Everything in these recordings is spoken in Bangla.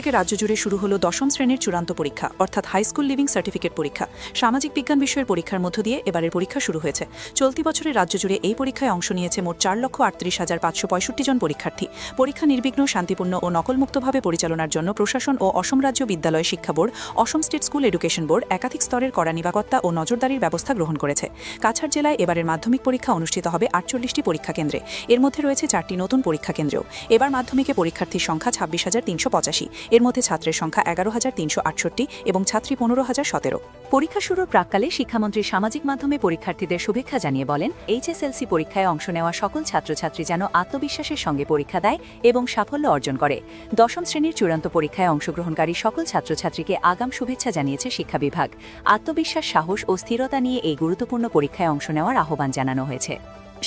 থেকে রাজ্য জুড়ে শুরু হলো দশম শ্রেণীর চূড়ান্ত পরীক্ষা অর্থাৎ হাই স্কুল লিভিং সার্টিফিকেট পরীক্ষা। সামাজিক বিজ্ঞান বিষয়ের পরীক্ষার মধ্য দিয়ে এবারের পরীক্ষা শুরু হয়েছে। চলতি বছরে রাজ্য জুড়ে এই পরীক্ষায় অংশ নিয়েছে মোট 4,38,565 জন পরীক্ষার্থী। পরীক্ষা নির্বিঘ্ন, শান্তিপূর্ণ ও নকলমুক্তভাবে পরিচালনার জন্য প্রশাসন ও অসম রাজ্য বিদ্যালয় শিক্ষা বোর্ড, অসম স্টেট স্কুল এডুকেশন বোর্ড একাধিক স্তরের কড়া নিরাপত্তা ও নজরদারির ব্যবস্থা গ্রহণ করেছে। কাছাড় জেলায় এবারের মাধ্যমিক পরীক্ষা অনুষ্ঠিত হবে 48টি পরীক্ষা কেন্দ্রে। এর মধ্যে রয়েছে 4টি নতুন পরীক্ষা কেন্দ্রেও। এবার মাধ্যমিকে পরীক্ষার্থীর সংখ্যা 26,385, এর মধ্যে ছাত্রের সংখ্যা 11,368 এবং ছাত্রী 15,017। পরীক্ষা শুরুর প্রাক্কালে শিক্ষামন্ত্রী সামাজিক মাধ্যমে পরীক্ষার্থীদের শুভেচ্ছা জানিয়ে বলেন, এইচএসএলসি পরীক্ষায় অংশ নেওয়া সকল ছাত্রছাত্রী যেন আত্মবিশ্বাসের সঙ্গে পরীক্ষা দেয় এবং সাফল্য অর্জন করে। দশম শ্রেণীর চূড়ান্ত পরীক্ষায় অংশগ্রহণকারী সকল ছাত্রছাত্রীকে আগাম শুভেচ্ছা জানিয়েছে শিক্ষা বিভাগ। আত্মবিশ্বাস, সাহস ও স্থিরতা নিয়ে এই গুরুত্বপূর্ণ পরীক্ষায় অংশ নেওয়ার আহ্বান জানানো হয়েছে।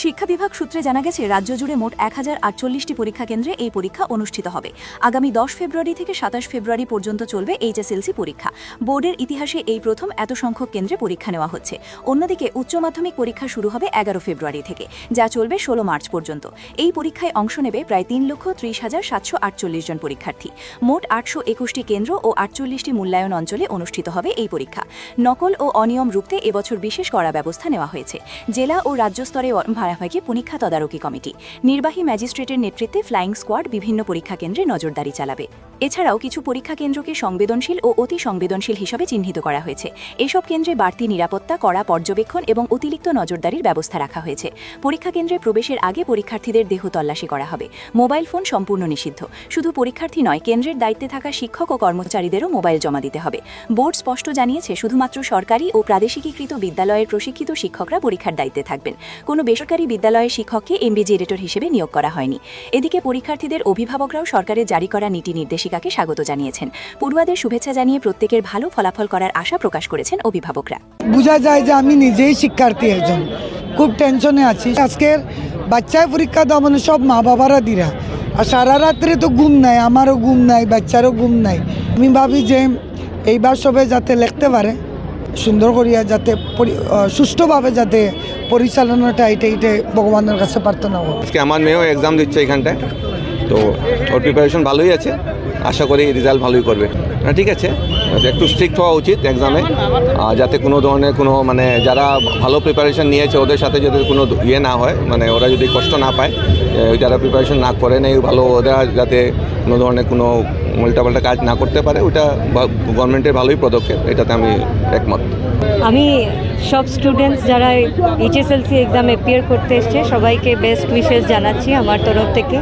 শিক্ষা বিভাগ সূত্রে জানা গেছে, রাজ্য জুড়ে মোট 1048টি পরীক্ষা কেন্দ্রে এই পরীক্ষা অনুষ্ঠিত হবে। আগামী 10 ফেব্রুয়ারি থেকে 27 ফেব্রুয়ারি পর্যন্ত চলবে এইচএসএলসি পরীক্ষা। বোর্ডের ইতিহাসে এই প্রথম এত সংখ্যক কেন্দ্রে পরীক্ষা নেওয়া হচ্ছে। অন্যদিকে উচ্চ মাধ্যমিক পরীক্ষা শুরু হবে 11 ফেব্রুয়ারি থেকে, যা চলবে 16 মার্চ পর্যন্ত। এই পরীক্ষায় অংশ নেবে প্রায় 3,30,748 জন পরীক্ষার্থী। মোট 821টি কেন্দ্র ও 48টি মূল্যায়ন অঞ্চলে অনুষ্ঠিত হবে এই পরীক্ষা। নকল ও অনিয়ম রুখতে এবছর বিশেষ কড়া ব্যবস্থা নেওয়া হয়েছে। জেলা ও রাজ্য স্তরে ভাগাভাগি পরীক্ষা তদারকি কমিটি, নির্বাহী ম্যাজিস্ট্রেটের নেতৃত্বে ফ্লাইং স্কোয়াড বিভিন্ন পরীক্ষা কেন্দ্রে নজরদারি চালাবে। এছাড়াও কিছু পরীক্ষা কেন্দ্রকে সংবেদনশীল ও অতি সংবেদনশীল হিসাবে চিহ্নিত করা হয়েছে। এসব কেন্দ্রে বাড়তি নিরাপত্তা, কড়া পর্যবেক্ষণ এবং অতিরিক্ত নজরদারির ব্যবস্থা রাখা হয়েছে। পরীক্ষা কেন্দ্রে প্রবেশের আগে পরীক্ষার্থীদের দেহ তল্লাশি করা হবে। মোবাইল ফোন সম্পূর্ণ নিষিদ্ধ। শুধু পরীক্ষার্থী নয়, কেন্দ্রের দায়িত্বে থাকা শিক্ষক ও কর্মচারীদেরও মোবাইল জমা দিতে হবে। বোর্ড স্পষ্ট জানিয়েছে, শুধুমাত্র সরকারি ও প্রাদেশিকীকৃত বিদ্যালয়ের প্রশিক্ষিত শিক্ষকরা পরীক্ষার দায়িত্বে থাকবেন। কোনো বেসরকারি বিদ্যালয়ের শিক্ষককে এমবিজিরেটর হিসেবে নিয়োগ করা হয়নি। এদিকে পরীক্ষার্থীদের অভিভাবকরাও সরকারের জারি করা নীতি নির্দেশিকাকে স্বাগত জানিয়েছেন। পড়ুয়াদের শুভেচ্ছা জানিয়ে প্রত্যেকের ভালো ফলাফল করার আশা প্রকাশ করেছেন অভিভাবকরা। বোঝা যায় যে আমি নিজেই শিক্ষার্থী একজন, খুব টেনশনে আছি। আজকের বাচ্চায় পরীক্ষা দেওয়া মানে সব মা বাবারা দিরা, আর সারা রাত্রে তো ঘুম নাই, আমারও ঘুম নাই, বাচ্চারও ঘুম নাই। আমি ভাবি যে এইবার সবাই যাতে লিখতে পারে সুন্দর করিয়া, যাতে সুষ্ঠুভাবে যাতে পরিচালনাটা এইটাই ভগবানের কাছে প্রার্থনা করব। আজকে আমার মেয়েও এক্সাম দিচ্ছে এখানটায়, তো ওর প্রিপারেশন ভালোই আছে, আশা করি রেজাল্ট ভালোই করবে। ঠিক আছে, একটু স্ট্রিক্ট হওয়া উচিত এক্সামে, যাতে কোনো ধরনের মানে যারা ভালো প্রিপারেশন নিয়েছে ওদের সাথে যদি কোনো না হয়, মানে ওরা যদি কষ্ট না পায়, যারা প্রিপারেশন না করে নেই ভালো, ওরা যাতে কোনো ধরনের কোনো উল্টাপাল্টা কাজ না করতে পারে, ওটা গভর্নমেন্টের ভালোই পদক্ষেপ, এটাতে আমি একমত। আমি সব স্টুডেন্টস যারা এইচএসএলসি এক্সাম অ্যাপিয়ার করতে এসছে সবাইকে বেস্ট উইশেস জানাচ্ছি আমার তরফ থেকে।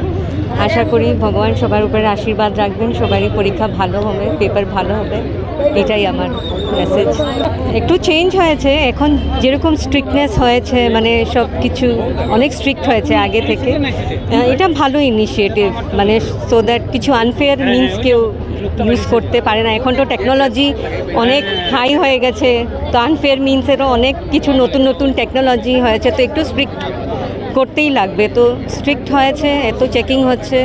আশা করি ভগবান সবার উপরে আশীর্বাদ রাখবেন, সবারই পরীক্ষা ভালো হবে, পেপার ভালো হবে, এটাই আমার মেসেজ। একটু চেঞ্জ হয়েছে, এখন যেরকম স্ট্রিক্টনেস হয়েছে, মানে সব কিছু অনেক স্ট্রিক্ট হয়েছে আগে থেকে। এটা ভালো ইনিশিয়েটিভ, মানে সো দ্যাট কিছু আনফেয়ার মিনস কেউ ইউজ করতে পারে না। এখন তো টেকনোলজি অনেক হাই হয়ে গেছে, তো আনফেয়ার মিনসেরও অনেক কিছু নতুন নতুন টেকনোলজি হয়েছে, তো একটু স্ট্রিক্ট করতেই লাগবে। তো স্ট্রিক্ট হয়েছে, এত চেকিং হচ্ছে।